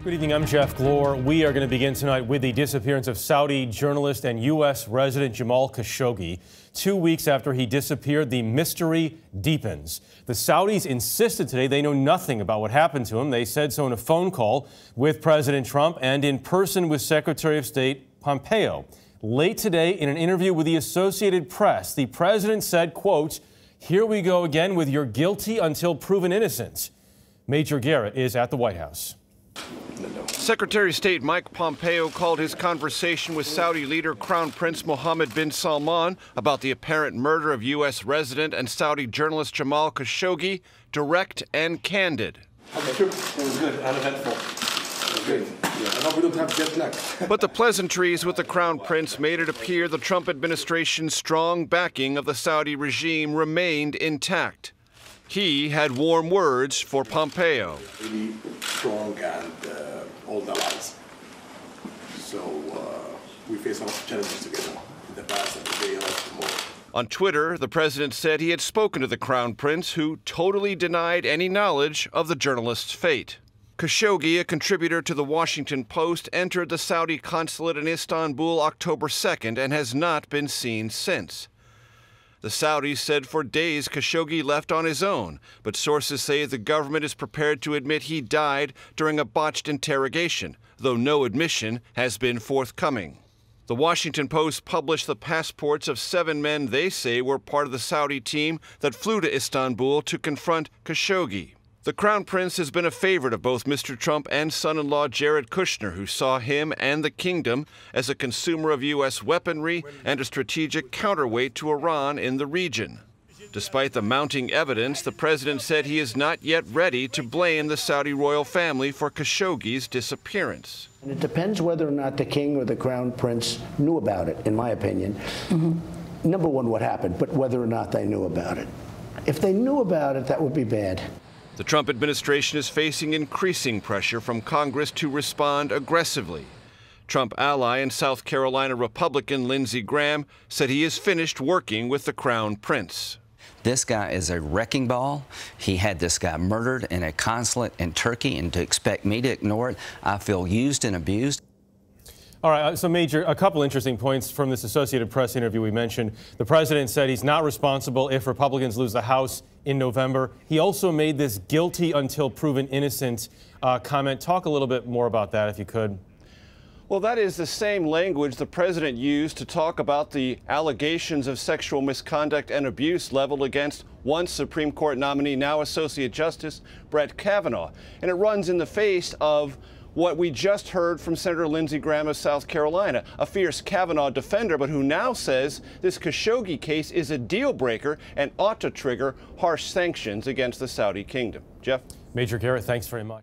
Good evening, I'm Jeff Glor. We are going to begin tonight with the disappearance of Saudi journalist and U.S. resident Jamal Khashoggi. 2 weeks after he disappeared, the mystery deepens. The Saudis insisted today they know nothing about what happened to him. They said so in a phone call with President Trump and in person with Secretary of State Pompeo. Late today, in an interview with the Associated Press, the president said, quote, "Here we go again with you're guilty until proven innocent." Major Garrett is at the White House. Secretary of State Mike Pompeo called his conversation with Saudi leader Crown Prince Mohammed bin Salman about the apparent murder of U.S. resident and Saudi journalist Jamal Khashoggi direct and candid. It was good, uneventful. It was good. I hope we don't have jet lag. But the pleasantries with the Crown Prince made it appear the Trump administration's strong backing of the Saudi regime remained intact. He had warm words for Pompeo. Really strong and old allies. So we face a lot of challenges together in the past and today and tomorrow. On Twitter, the president said he had spoken to the Crown Prince, who totally denied any knowledge of the journalist's fate. Khashoggi, a contributor to the Washington Post, entered the Saudi consulate in Istanbul October 2nd and has not been seen since. The Saudis said for days Khashoggi left on his own, but sources say the government is prepared to admit he died during a botched interrogation, though no admission has been forthcoming. The Washington Post published the passports of 7 men they say were part of the Saudi team that flew to Istanbul to confront Khashoggi. The Crown Prince has been a favorite of both Mr. Trump and son-in-law Jared Kushner, who saw him and the kingdom as a consumer of U.S. weaponry and a strategic counterweight to Iran in the region. Despite the mounting evidence, the president said he is not yet ready to blame the Saudi royal family for Khashoggi's disappearance. And it depends whether or not the king or the Crown Prince knew about it, in my opinion. Number one, what happened, but whether or not they knew about it. If they knew about it, that would be bad. The Trump administration is facing increasing pressure from Congress to respond aggressively. Trump ally and South Carolina Republican Lindsey Graham said he is finished working with the Crown Prince. This guy is a wrecking ball. He had this guy murdered in a consulate in Turkey, and to expect me to ignore it, I feel used and abused. All right, so Major, a couple interesting points from this Associated Press interview we mentioned. The president said he's not responsible if Republicans lose the House in November. He also made this guilty until proven innocent comment. Talk a little bit more about that, if you could. Well, that is the same language the president used to talk about the allegations of sexual misconduct and abuse leveled against once Supreme Court nominee, now Associate Justice Brett Kavanaugh. And it runs in the face of what we just heard from Senator Lindsey Graham of South Carolina, a fierce Kavanaugh defender, but who now says this Khashoggi case is a deal breaker and ought to trigger harsh sanctions against the Saudi kingdom. Jeff? Major Garrett, thanks very much.